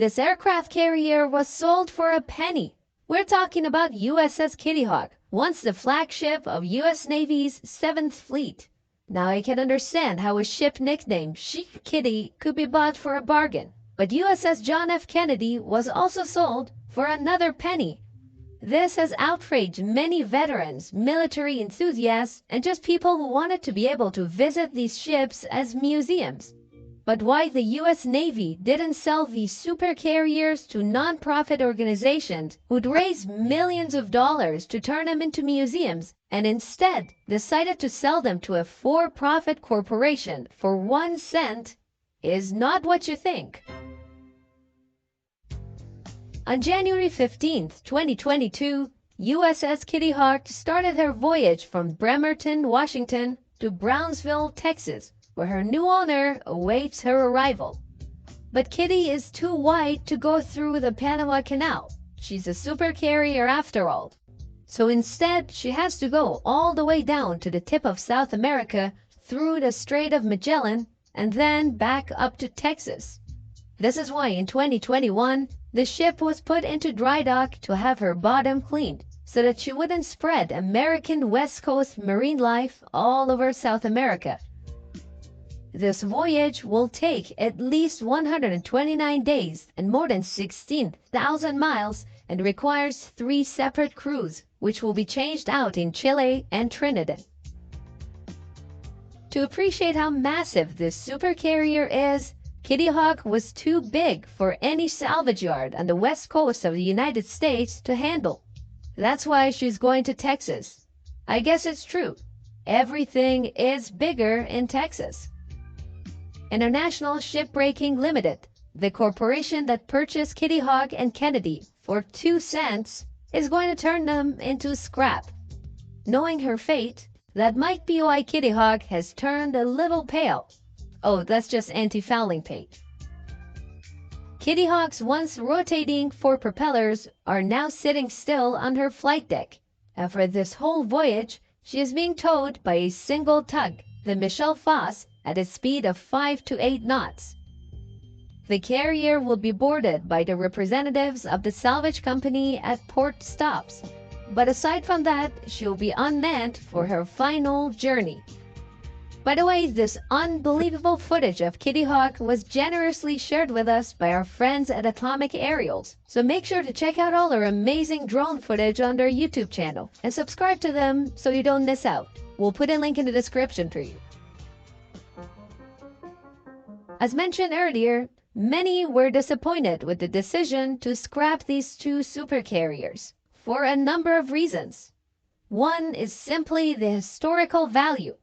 This aircraft carrier was sold for a penny. We're talking about USS Kitty Hawk, once the flagship of US Navy's 7th Fleet. Now I can understand how a ship nicknamed Chic Kitty could be bought for a bargain, but USS John F. Kennedy was also sold for another penny. This has outraged many veterans, military enthusiasts, and just people who wanted to be able to visit these ships as museums. But why the US Navy didn't sell these supercarriers to non-profit organizations who'd raise millions of dollars to turn them into museums, and instead decided to sell them to a for-profit corporation for 1 cent, is not what you think. On January 15, 2022, USS Kitty Hawk started her voyage from Bremerton, Washington to Brownsville, Texas, where her new owner awaits her arrival. But Kitty is too wide to go through the Panama Canal. She's a supercarrier after all. So instead, she has to go all the way down to the tip of South America through the Strait of Magellan and then back up to Texas. This is why in 2021, the ship was put into dry dock to have her bottom cleaned, so that she wouldn't spread American West Coast marine life all over South America. This voyage will take at least 129 days and more than 16,000 miles and requires 3 separate crews, which will be changed out in Chile and Trinidad. To appreciate how massive this supercarrier is, Kitty Hawk was too big for any salvage yard on the west coast of the United States to handle. That's why she's going to Texas. I guess it's true. Everything is bigger in Texas. International Shipbreaking Limited, the corporation that purchased Kitty Hawk and Kennedy for 2 cents, is going to turn them into scrap. Knowing her fate, that might be why Kitty Hawk has turned a little pale. Oh, that's just anti-fouling paint. Kitty Hawk's once rotating 4 propellers are now sitting still on her flight deck, and for this whole voyage, she is being towed by a single tug, the Michel Foss, at a speed of 5 to 8 knots. The carrier will be boarded by the representatives of the salvage company at port stops, but aside from that, she'll be unmanned for her final journey. By the way, this unbelievable footage of Kitty Hawk was generously shared with us by our friends at Atomic Aerials, so make sure to check out all our amazing drone footage on their YouTube channel and subscribe to them so you don't miss out. We'll put a link in the description for you. As mentioned earlier, many were disappointed with the decision to scrap these 2 supercarriers for a number of reasons. One is simply the historical value.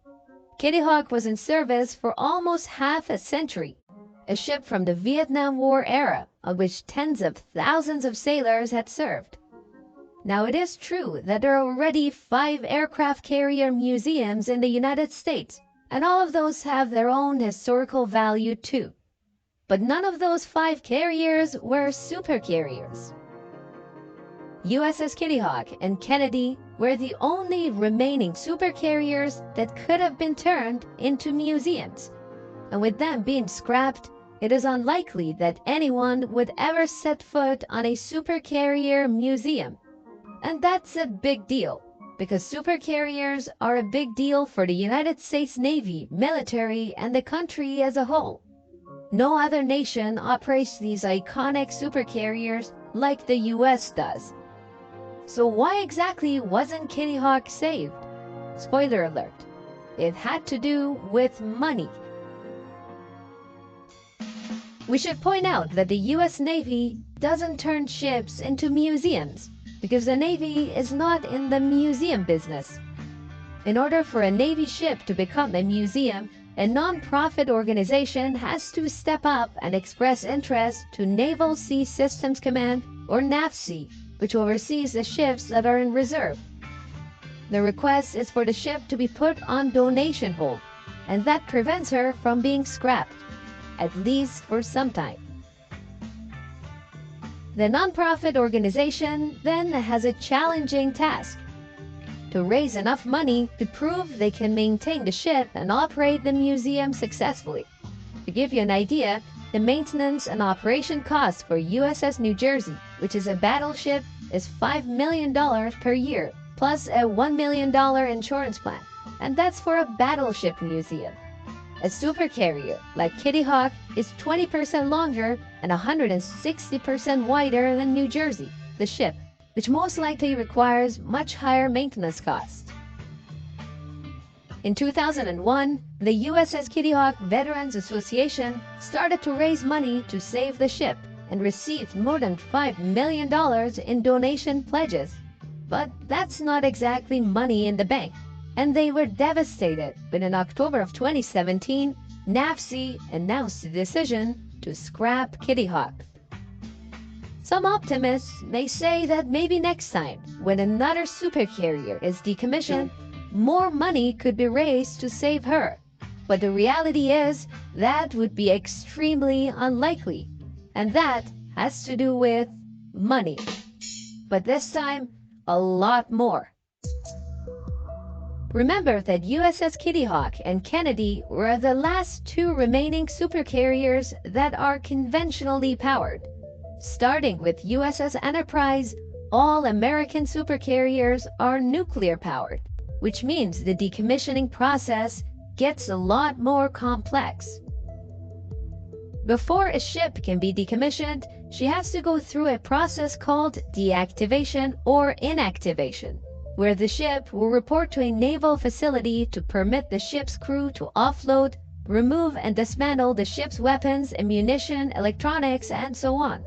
Kitty Hawk was in service for almost half a century, a ship from the Vietnam War era on which tens of thousands of sailors had served. Now it is true that there are already 5 aircraft carrier museums in the United States, and all of those have their own historical value too. But none of those 5 carriers were supercarriers. USS Kitty Hawk and Kennedy were the only remaining supercarriers that could have been turned into museums. And with them being scrapped, it is unlikely that anyone would ever set foot on a supercarrier museum. And that's a big deal, because supercarriers are a big deal for the United States Navy, military, and the country as a whole. No other nation operates these iconic supercarriers like the US does. So why exactly wasn't Kitty Hawk saved? Spoiler alert, it had to do with money. We should point out that the US Navy doesn't turn ships into museums, because the Navy is not in the museum business. In order for a Navy ship to become a museum, a non-profit organization has to step up and express interest to Naval Sea Systems Command, or NAVSEA, which oversees the ships that are in reserve. The request is for the ship to be put on donation hold, and that prevents her from being scrapped, at least for some time. The nonprofit organization then has a challenging task: to raise enough money to prove they can maintain the ship and operate the museum successfully. To give you an idea, The maintenance and operation cost for USS New Jersey, which is a battleship, is $5 million per year, plus a $1 million insurance plan. And that's for a battleship museum. A supercarrier, like Kitty Hawk, is 20% longer and 160% wider than New Jersey, the ship, which most likely requires much higher maintenance costs. In 2001, the USS Kitty Hawk Veterans Association started to raise money to save the ship and received more than $5 million in donation pledges. But that's not exactly money in the bank, and they were devastated when in October of 2017, NAVSEA announced the decision to scrap Kitty Hawk. Some optimists may say that maybe next time, when another supercarrier is decommissioned, more money could be raised to save her. But the reality is that would be extremely unlikely, and that has to do with money. But this time, a lot more. Remember that USS Kitty Hawk and Kennedy were the last two remaining supercarriers that are conventionally powered. Starting with USS Enterprise, all American supercarriers are nuclear-powered, which means the decommissioning process gets a lot more complex. Before a ship can be decommissioned, she has to go through a process called deactivation or inactivation, where the ship will report to a naval facility to permit the ship's crew to offload, remove and dismantle the ship's weapons, ammunition, electronics, and so on.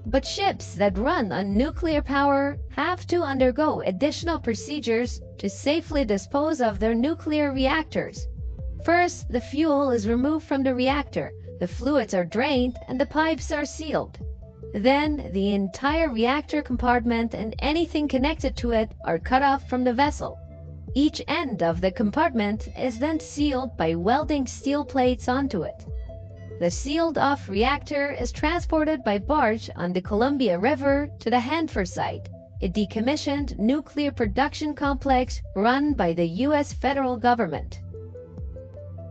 But ships that run on nuclear power have to undergo additional procedures to safely dispose of their nuclear reactors. First, the fuel is removed from the reactor, the fluids are drained, and the pipes are sealed. Then, the entire reactor compartment and anything connected to it are cut off from the vessel. Each end of the compartment is then sealed by welding steel plates onto it. The sealed-off reactor is transported by barge on the Columbia River to the Hanford site, a decommissioned nuclear production complex run by the U.S. federal government.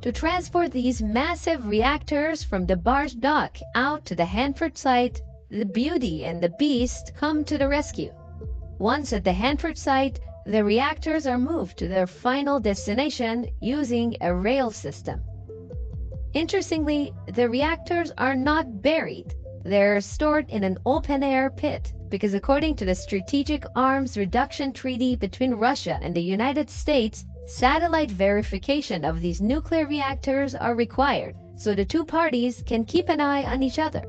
To transport these massive reactors from the barge dock out to the Hanford site, the Beauty and the Beast come to the rescue. Once at the Hanford site, the reactors are moved to their final destination using a rail system. Interestingly, the reactors are not buried. They're stored in an open-air pit because according to the Strategic Arms Reduction Treaty between Russia and the United States, satellite verification of these nuclear reactors are required, so the two parties can keep an eye on each other.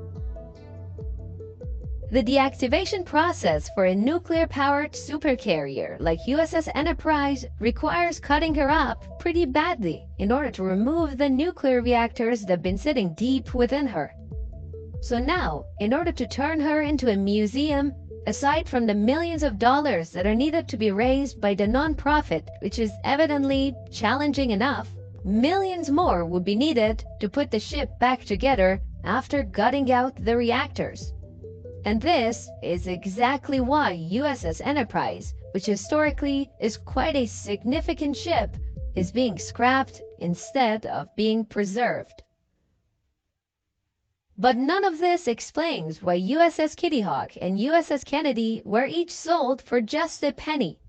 The deactivation process for a nuclear-powered supercarrier like USS Enterprise requires cutting her up pretty badly in order to remove the nuclear reactors that have been sitting deep within her. So now, in order to turn her into a museum, aside from the millions of dollars that are needed to be raised by the nonprofit, which is evidently challenging enough, millions more would be needed to put the ship back together after gutting out the reactors. And this is exactly why USS Enterprise, which historically is quite a significant ship, is being scrapped instead of being preserved. But none of this explains why USS Kitty Hawk and USS Kennedy were each sold for just a penny.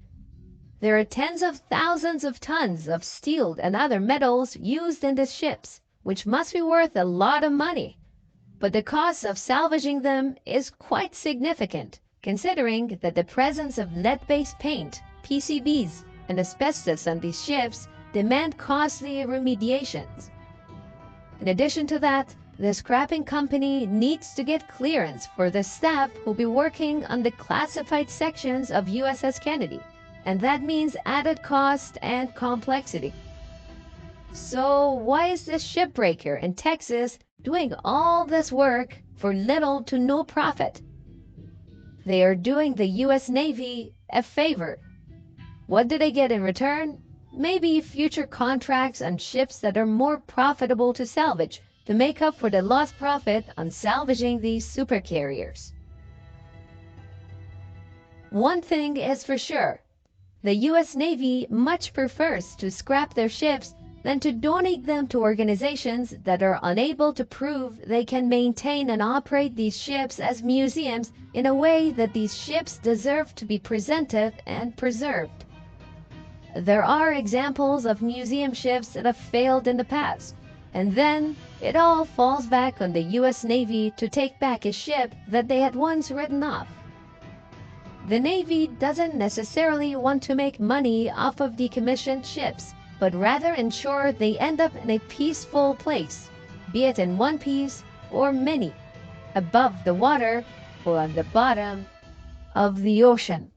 There are tens of thousands of tons of steel and other metals used in these ships, which must be worth a lot of money. But the cost of salvaging them is quite significant, considering that the presence of lead-based paint, PCBs, and asbestos on these ships demand costly remediations. In addition to that, the scrapping company needs to get clearance for the staff who'll be working on the classified sections of USS Kennedy, and that means added cost and complexity. So why is this shipbreaker in Texas doing all this work for little to no profit? They are doing the U.S. Navy a favor. What do they get in return? Maybe future contracts on ships that are more profitable to salvage to make up for the lost profit on salvaging these supercarriers. One thing is for sure, the U.S. Navy much prefers to scrap their ships than to donate them to organizations that are unable to prove they can maintain and operate these ships as museums in a way that these ships deserve to be presented and preserved. There are examples of museum ships that have failed in the past, and then it all falls back on the US Navy to take back a ship that they had once written off. The Navy doesn't necessarily want to make money off of decommissioned ships, but rather ensure they end up in a peaceful place, be it in one piece or many, above the water or on the bottom of the ocean.